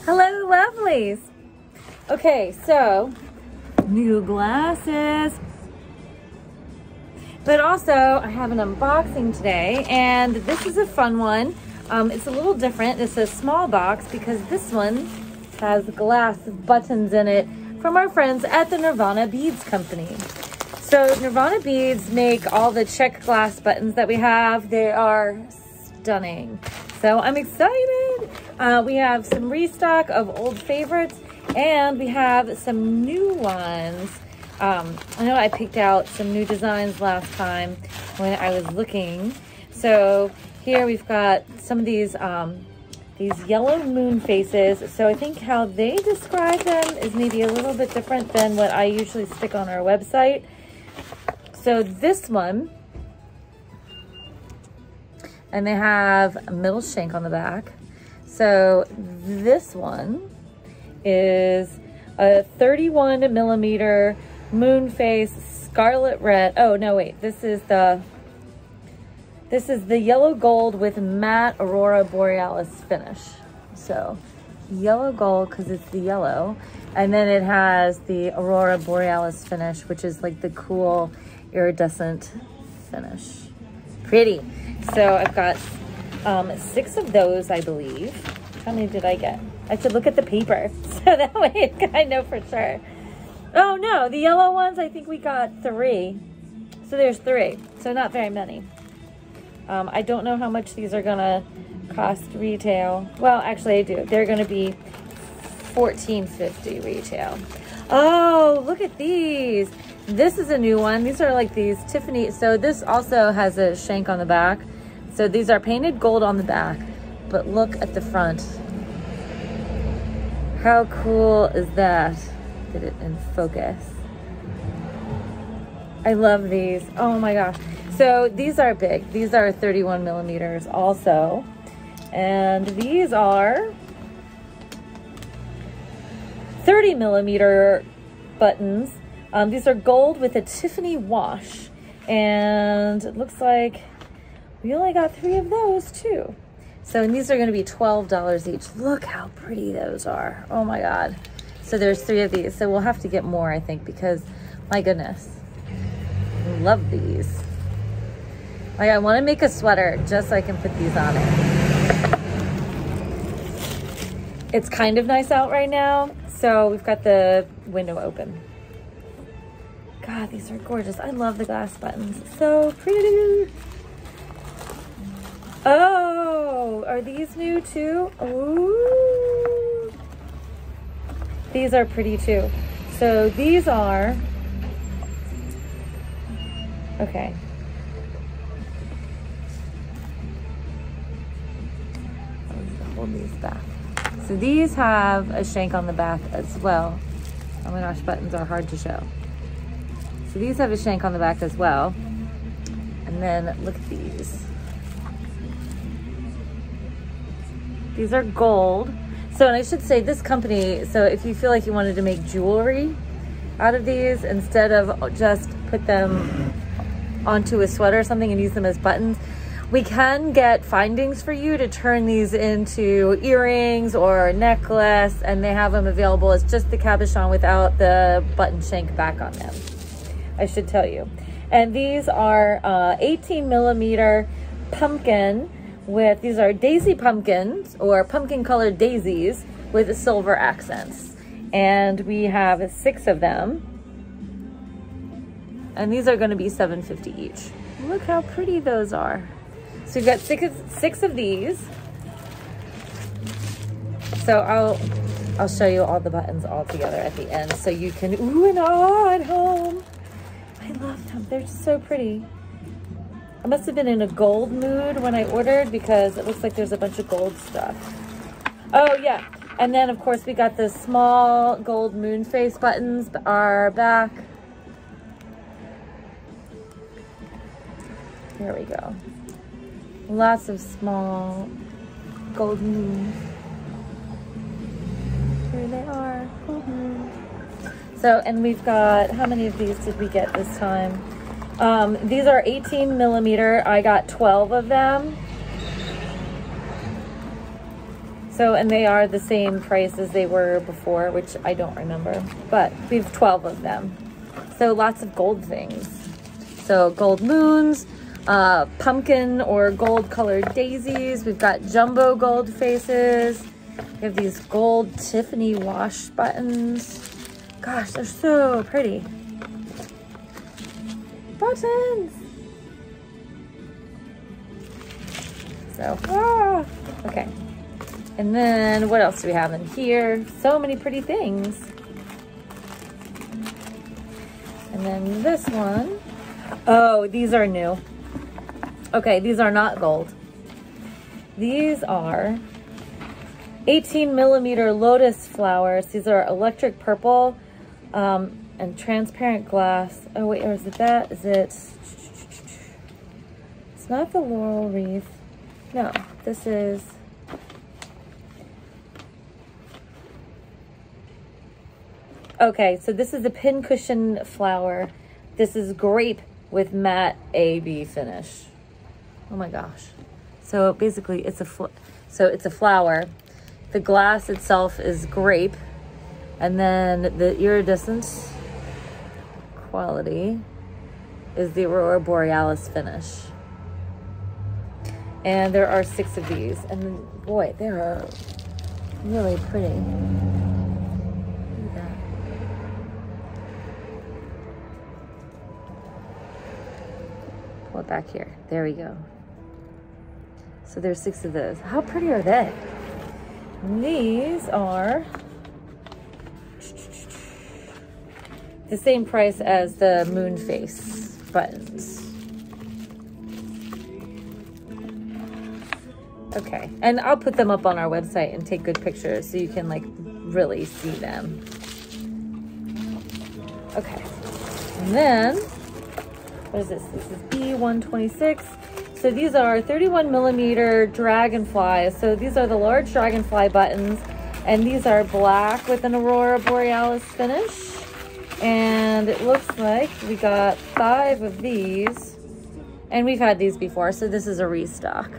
Hello, lovelies. Okay, so new glasses. But also, I have an unboxing today, and this is a fun one. It's a little different. It's a small box because this one has glass buttons in it from our friends at the Nirvana Beads Company. So Nirvana Beads make all the check glass buttons that we have. They are stunning. So I'm excited. We have some restock of old favorites, and we have some new ones. I know I picked out some new designs last time when I was looking. So here we've got some of these yellow moon faces. So I think how they describe them is maybe a little bit different than what I usually stick on our website. So this one, and they have a middle shank on the back. So this one is a 31 millimeter moon face scarlet red. Oh no, wait, this is the yellow gold with matte aurora borealis finish. So yellow gold because it's the yellow, and then it has the aurora borealis finish, which is like the cool iridescent finish. Pretty. So I've got 6 of those, I believe. How many did I get? I should look at the paper so that way I know for sure. Oh no, the yellow ones, I think we got 3. So there's 3, so not very many. I don't know how much these are gonna cost retail. Well, actually I do. They're gonna be $14.50 retail. Oh, look at these. This is a new one. These are like these Tiffany. So this also has a shank on the back. So these are painted gold on the back, but look at the front. How cool is that? Get it in focus. I love these. Oh my gosh. So these are big. These are 31 millimeters also. And these are 30 millimeter buttons. These are gold with a Tiffany wash. And it looks like we only got 3 of those too. So and these are gonna be $12 each. Look how pretty those are. Oh my God. So there's 3 of these. So we'll have to get more, I think, because my goodness, I love these. Like I wanna make a sweater just so I can put these on it. It's kind of nice out right now. So we've got the window open. God, these are gorgeous. I love the glass buttons. So pretty. Oh, are these new too? Ooh. These are pretty too. So these are, okay. Hold these back. So these have a shank on the back as well. Oh my gosh, buttons are hard to show. So these have a shank on the back as well. And then look at these. These are gold. So, and I should say this company, so if you feel like you wanted to make jewelry out of these, instead of just put them onto a sweater or something and use them as buttons, we can get findings for you to turn these into earrings or a necklace, and they have them available. It's just the cabochon without the button shank back on them, I should tell you. And these are 18 millimeter pumpkin with, these are daisy pumpkins or pumpkin colored daisies with silver accents. And we have 6 of them. And these are gonna be $7.50 each. Look how pretty those are. So you've got 6 of these. So I'll show you all the buttons all together at the end so you can ooh and ah at home. I love them, they're so pretty. I must have been in a gold mood when I ordered because it looks like there's a bunch of gold stuff. Oh yeah, and then of course we got the small gold moon face buttons are back. Here we go. Lots of small gold moons. Here they are, gold moons. So, and we've got, how many of these did we get this time? These are 18 millimeter. I got 12 of them. So, and they are the same price as they were before, which I don't remember, but we have 12 of them. So lots of gold things. So gold moons, pumpkin or gold colored daisies. We've got jumbo gold faces. We have these gold Tiffany wash buttons. Gosh, they're so pretty. Buttons. So, okay. And then what else do we have in here? So many pretty things. And then this one. Oh, these are new. Okay, these are not gold. These are 18mm lotus flowers. These are electric purple and transparent glass. Oh wait, or is it that? Is it? It's not the laurel wreath. No, this is. Okay, so this is a pincushion flower. This is grape with matte AB finish. Oh my gosh. So basically it's a flower. The glass itself is grape, and then the iridescent quality is the Aurora Borealis finish. And there are 6 of these, and boy, they are really pretty. Look at that. Pull it back here. There we go. So there's 6 of those. How pretty are they? And these are the same price as the moon face buttons. Okay, and I'll put them up on our website and take good pictures so you can like really see them. Okay, and then, what is this? This is B126. So these are 31mm dragonflies. So these are the large dragonfly buttons, and these are black with an Aurora Borealis finish. And it looks like we got 5 of these, and we've had these before, so this is a restock.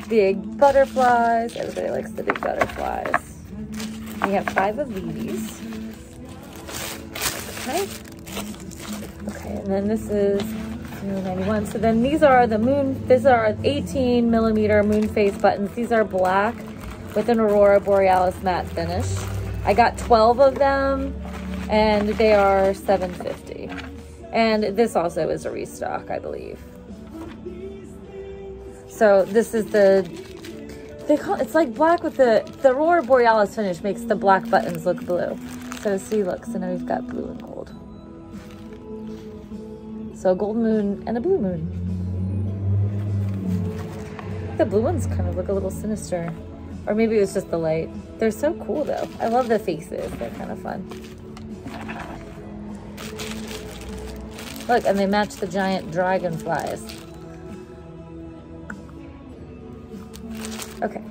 Big butterflies. Everybody likes the big butterflies. We have 5 of these. Okay. Okay, and then this is 91. So then these are the these are 18mm moon face buttons. These are black with an Aurora Borealis matte finish. I got 12 of them, and they are $7.50. And this also is a restock, I believe. So this is it's like black with the Aurora Borealis finish makes the black buttons look blue. So see, look, so now we've got blue and gold. So a gold moon and a blue moon. The blue ones kind of look a little sinister. Or maybe it was just the light. They're so cool though. I love the faces, they're kind of fun. Look, and they match the giant dragonflies. Okay,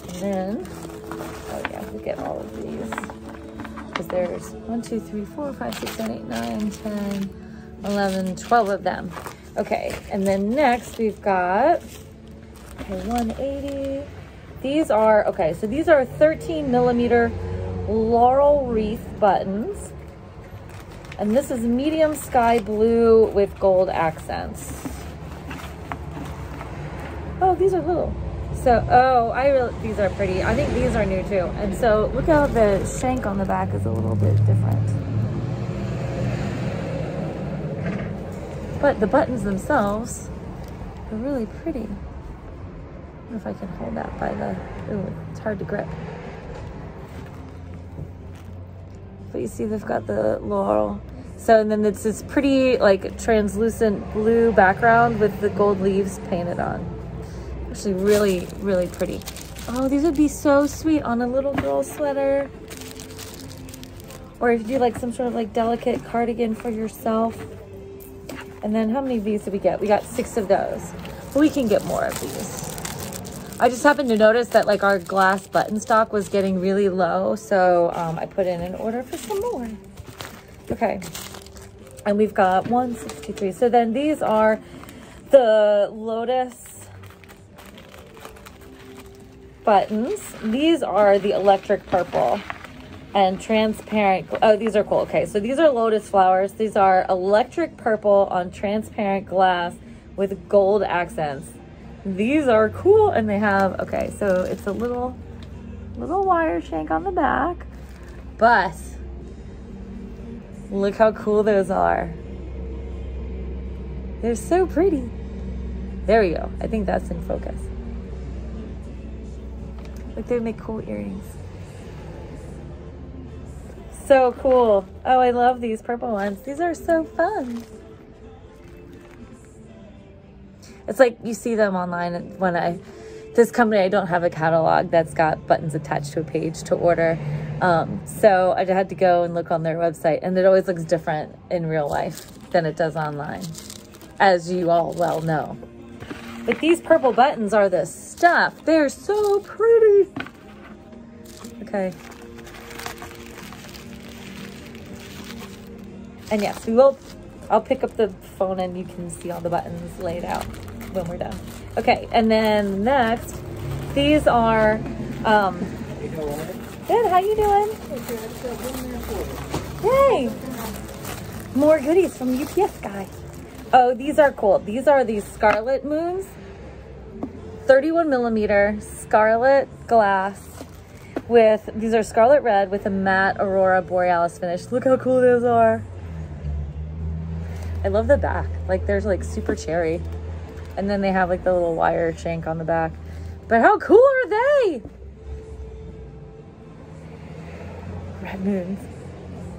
and then, oh yeah, we get all of these. Because there's 1, 2, 3, 4, 5, 6, 7, 8, 9, 10, 11, 12 of them. Okay, and then next we've got, okay, 180. These are, okay, so these are 13mm laurel wreath buttons. And this is medium sky blue with gold accents. Oh, these are little. So, oh, these are pretty. I think these are new too. And so look how the shank on the back is a little bit different. But the buttons themselves are really pretty. I don't know if I can hold that by the, ooh, it's hard to grip. But you see they've got the laurel. So, and then it's this pretty like translucent blue background with the gold leaves painted on. Actually really, really pretty. Oh, these would be so sweet on a little girl sweater. Or if you do like some sort of like delicate cardigan for yourself. And then how many of these did we get? We got 6 of those. But we can get more of these. I just happened to notice that like our glass button stock was getting really low. So I put in an order for some more. Okay. And we've got 1, 6, 2, 3. So then these are the Lotus buttons. These are the electric purple and transparent. Oh, these are cool. Okay, so these are lotus flowers. These are electric purple on transparent glass with gold accents. These are cool, and they have, okay, so it's a little wire shank on the back, but look how cool those are. They're so pretty. There we go. I think that's in focus. Like, they make cool earrings. So cool. Oh, I love these purple ones. These are so fun. It's like you see them online when this company, I don't have a catalog that's got buttons attached to a page to order. So I had to go and look on their website, and it always looks different in real life than it does online, as you all well know. But these purple buttons are the stuff. They're so pretty. Okay. And yes, I'll pick up the phone and you can see all the buttons laid out when we're done. Okay, and then next, these are, good, how you doing? Yay! More goodies from the UPS guy. Oh, these are cool. These are these Scarlet Moons. 31 millimeter Scarlet glass with, these are scarlet red with a matte Aurora Borealis finish. Look how cool those are. I love the back. Like, there's like super cherry. And then they have like the little wire shank on the back. But how cool are they? Red moons.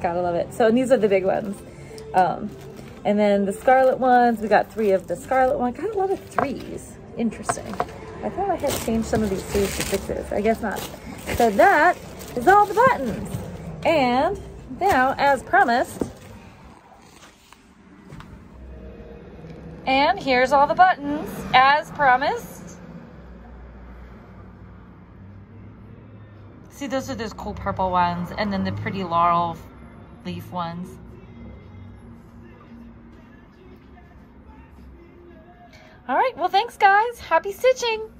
Gotta love it. So, and these are the big ones. And then the scarlet ones, we got 3 of the scarlet one. Got a lot of 3s. Interesting. I thought I had changed some of these 3s to 6s. I guess not. So that is all the buttons. And now, as promised, and here's all the buttons, as promised. See, those are those cool purple ones, and then the pretty laurel leaf ones. All right, well, thanks, guys. Happy stitching.